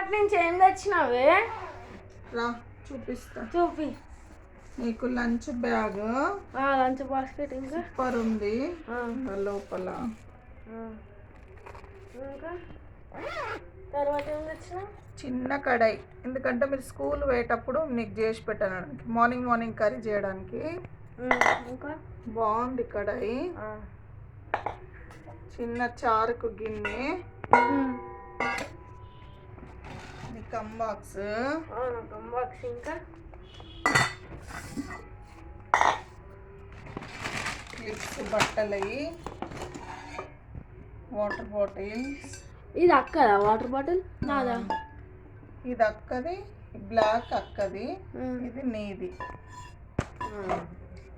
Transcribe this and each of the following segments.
డిమార్ట్ నుంచి ఏం తెచ్చినావే? రా చూపిస్తా. చూపి. నీకు లంచ్ బ్యాగ్, లంచ్ బాస్కెట్, ఇంకా సూపర్ ఉంది లోపల. ఇంకా తర్వాత ఏం తెచ్చినా? చిన్న కడాయి, ఎందుకంటే మీరు స్కూల్ పోయేటప్పుడు నీకు చేసి పెట్టడానికి, మార్నింగ్ కర్రీ చేయడానికి. ఇంకా బాగుంది కడాయి. చిన్న చారుకు గిన్నె, కంబాక్స్, ఇంకా క్లిప్స్, బట్టలవి, వాటర్ బాటిల్స్. ఇది అక్కదా వాటర్ బాటిల్? నాదా? ఇది అక్కది, బ్లాక్ అక్కది, ఇది నీది.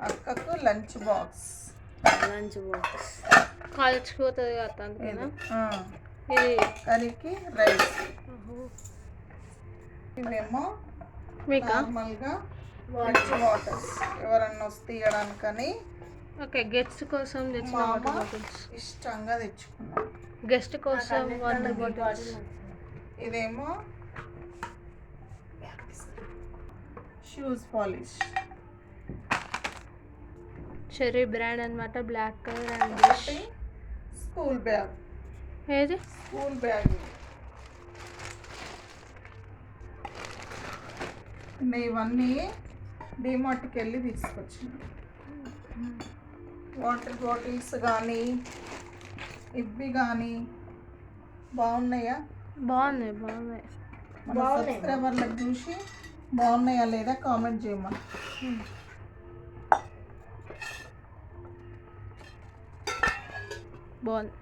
అక్కకు లంచ్ బాక్స్. కాలేజ్కి పోతుంది కదా అందుకేనా? ఇది కర్రీకి రైస్. ఇవేమో నార్మల్గా వాటర్ ఎవరన్నా వస్తే ఇవ్వడానికని. ఓకే, గెస్ట్ కోసం తెచ్చిన వాటర్ బాటిల్స్. ఇష్టంగా తెచ్చుకున్నాం గెస్ట్ కోసం వాటర్ బాటిల్స్. ఇదేమో షూస్ పాలిష్, చెర్రీ బ్రాండ్ అన్నమాట, black colour and school bag. ఏది? School bag. ఇవన్నీ డిమార్ట్కి వెళ్ళి తీసుకొచ్చిన వాటర్ బాటిల్స్ కానీ ఇవి కానీ బాగున్నాయా? బాగున్నాయి. మన సబ్స్క్రైబర్లకు చూసి బాగున్నాయా లేదా కామెంట్ చేయమని. బాగుంది.